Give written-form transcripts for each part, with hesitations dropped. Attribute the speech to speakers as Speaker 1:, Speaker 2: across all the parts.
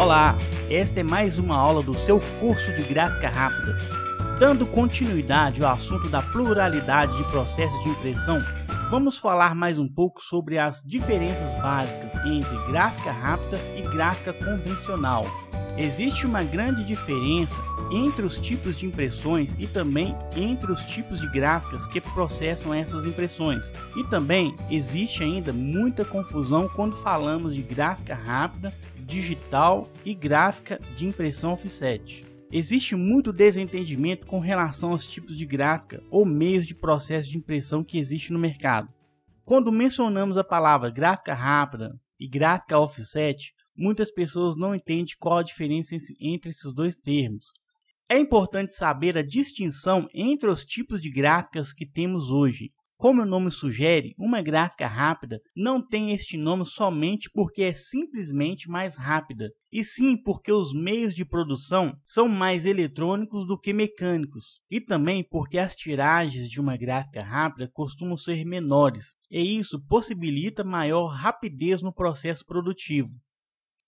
Speaker 1: Olá, esta é mais uma aula do seu curso de Gráfica Rápida. Dando continuidade ao assunto da pluralidade de processos de impressão, vamos falar mais um pouco sobre as diferenças básicas entre gráfica rápida e gráfica convencional. Existe uma grande diferença entre os tipos de impressões e também entre os tipos de gráficas que processam essas impressões. E também existe ainda muita confusão quando falamos de gráfica rápida, digital e gráfica de impressão offset. Existe muito desentendimento com relação aos tipos de gráfica ou meios de processo de impressão que existe no mercado. Quando mencionamos a palavra gráfica rápida e gráfica offset, muitas pessoas não entendem qual a diferença entre esses dois termos. É importante saber a distinção entre os tipos de gráficas que temos hoje. Como o nome sugere, uma gráfica rápida não tem este nome somente porque é simplesmente mais rápida, e sim porque os meios de produção são mais eletrônicos do que mecânicos, e também porque as tiragens de uma gráfica rápida costumam ser menores, e isso possibilita maior rapidez no processo produtivo.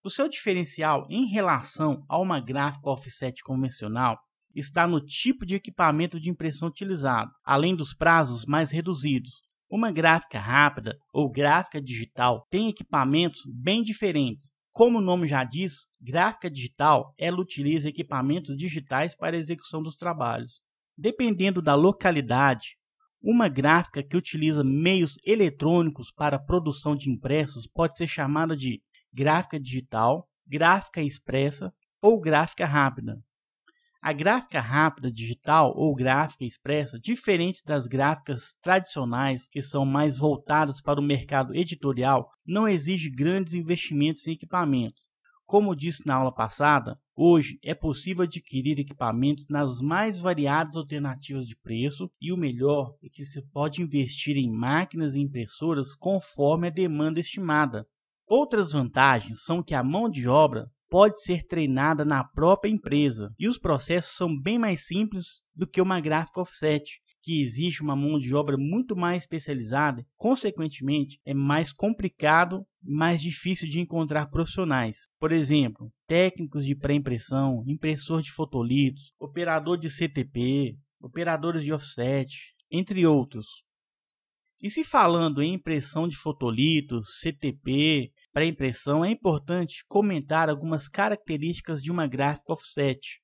Speaker 1: O seu diferencial em relação a uma gráfica offset convencional está no tipo de equipamento de impressão utilizado, além dos prazos mais reduzidos. Uma gráfica rápida ou gráfica digital tem equipamentos bem diferentes. Como o nome já diz, gráfica digital, ela utiliza equipamentos digitais para a execução dos trabalhos. Dependendo da localidade, uma gráfica que utiliza meios eletrônicos para a produção de impressos pode ser chamada de gráfica digital, gráfica expressa ou gráfica rápida. A gráfica rápida digital ou gráfica expressa, diferente das gráficas tradicionais que são mais voltadas para o mercado editorial, não exige grandes investimentos em equipamentos. Como disse na aula passada, hoje é possível adquirir equipamentos nas mais variadas alternativas de preço e o melhor é que se pode investir em máquinas e impressoras conforme a demanda estimada. Outras vantagens são que a mão de obra pode ser treinada na própria empresa e os processos são bem mais simples do que uma gráfica offset, que exige uma mão de obra muito mais especializada, consequentemente é mais complicado e mais difícil de encontrar profissionais. Por exemplo, técnicos de pré-impressão, impressor de fotolitos, operador de CTP, operadores de offset, entre outros. E se falando em impressão de fotolitos, CTP, pré-impressão, é importante comentar algumas características de uma gráfica offset.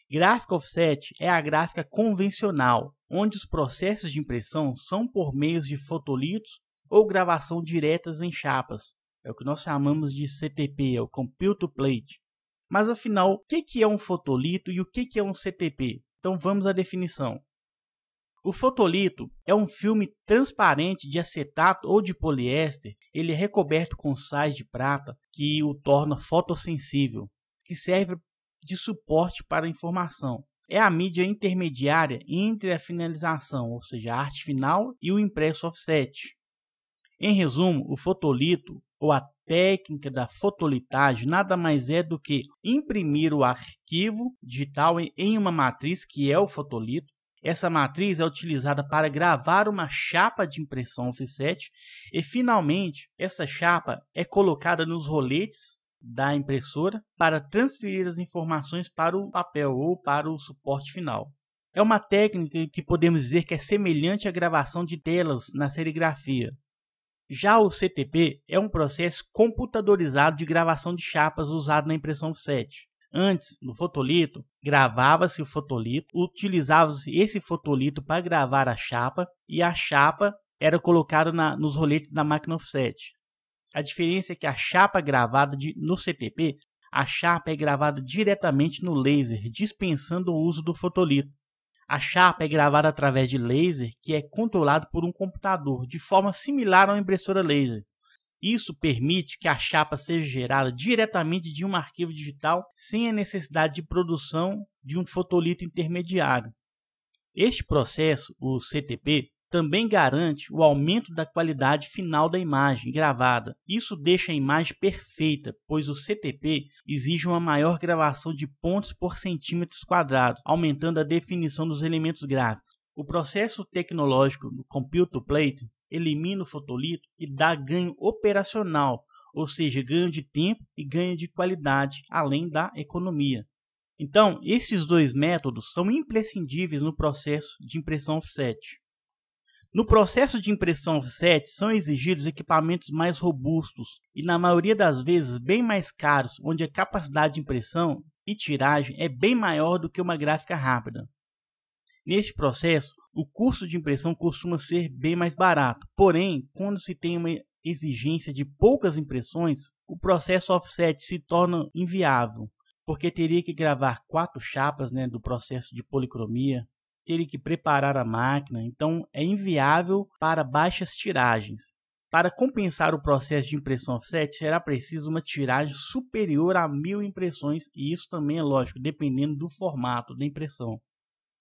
Speaker 1: Gráfica offset é a gráfica convencional, onde os processos de impressão são por meios de fotolitos ou gravação diretas em chapas. É o que nós chamamos de CTP, é o Compute to Plate. Mas afinal, o que é um fotolito e o que é um CTP? Então vamos à definição. O fotolito é um filme transparente de acetato ou de poliéster. Ele é recoberto com sais de prata que o torna fotossensível, que serve de suporte para a informação. É a mídia intermediária entre a finalização, ou seja, a arte final, e o impresso offset. Em resumo, o fotolito, ou a técnica da fotolitagem, nada mais é do que imprimir o arquivo digital em uma matriz, que é o fotolito. Essa matriz é utilizada para gravar uma chapa de impressão offset e, finalmente, essa chapa é colocada nos roletes da impressora para transferir as informações para o papel ou para o suporte final. É uma técnica que podemos dizer que é semelhante à gravação de telas na serigrafia. Já o CTP é um processo computadorizado de gravação de chapas usado na impressão offset. Antes, no fotolito, gravava-se o fotolito, utilizava-se esse fotolito para gravar a chapa e a chapa era colocada nos roletes da máquina offset. A diferença é que a chapa gravada no CTP, a chapa é gravada diretamente no laser, dispensando o uso do fotolito. A chapa é gravada através de laser, que é controlado por um computador, de forma similar a uma impressora laser. Isso permite que a chapa seja gerada diretamente de um arquivo digital sem a necessidade de produção de um fotolito intermediário. Este processo, o CTP, também garante o aumento da qualidade final da imagem gravada. Isso deixa a imagem perfeita, pois o CTP exige uma maior gravação de pontos por centímetros quadrados, aumentando a definição dos elementos gráficos. O processo tecnológico do Compute to Plate elimina o fotolito e dá ganho operacional, ou seja, ganho de tempo e ganho de qualidade, além da economia. Então, esses dois métodos são imprescindíveis no processo de impressão offset. No processo de impressão offset são exigidos equipamentos mais robustos e, na maioria das vezes, bem mais caros, onde a capacidade de impressão e tiragem é bem maior do que uma gráfica rápida. Neste processo, o custo de impressão costuma ser bem mais barato, porém, quando se tem uma exigência de poucas impressões, o processo offset se torna inviável, porque teria que gravar 4 chapas do processo de policromia, teria que preparar a máquina, então é inviável para baixas tiragens. Para compensar o processo de impressão offset, será preciso uma tiragem superior a 1000 impressões, e isso também é lógico, dependendo do formato da impressão.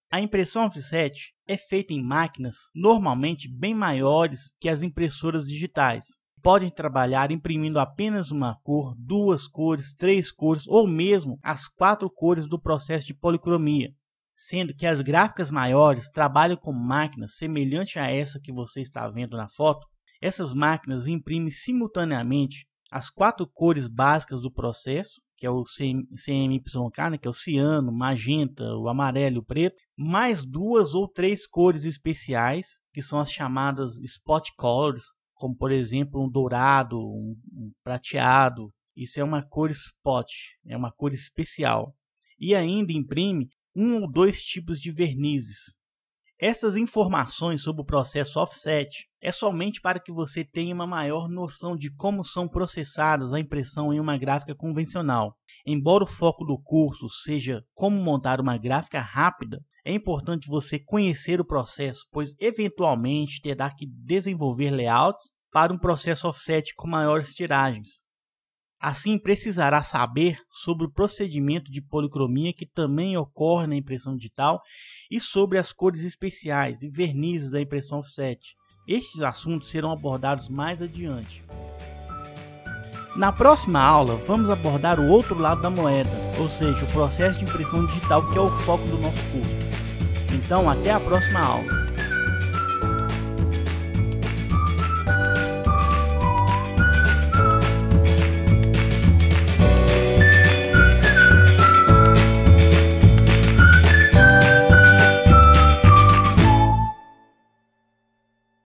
Speaker 1: A impressão offset é feita em máquinas normalmente bem maiores que as impressoras digitais. Podem trabalhar imprimindo apenas uma cor, 2 cores, 3 cores ou mesmo as 4 cores do processo de policromia, sendo que as gráficas maiores trabalham com máquinas semelhantes a essa que você está vendo na foto. Essas máquinas imprimem simultaneamente as 4 cores básicas do processo, que é o CMYK, que é o ciano, magenta, o amarelo e o preto, mais 2 ou 3 cores especiais, que são as chamadas spot colors, como por exemplo um dourado, um prateado. Isso é uma cor spot, é uma cor especial. E ainda imprime 1 ou 2 tipos de vernizes. Essas informações sobre o processo offset é somente para que você tenha uma maior noção de como são processadas a impressão em uma gráfica convencional. Embora o foco do curso seja como montar uma gráfica rápida, é importante você conhecer o processo, pois eventualmente terá que desenvolver layouts para um processo offset com maiores tiragens. Assim, precisará saber sobre o procedimento de policromia que também ocorre na impressão digital e sobre as cores especiais e vernizes da impressão offset. Estes assuntos serão abordados mais adiante. Na próxima aula, vamos abordar o outro lado da moeda, ou seja, o processo de impressão digital, que é o foco do nosso curso. Então, até a próxima aula.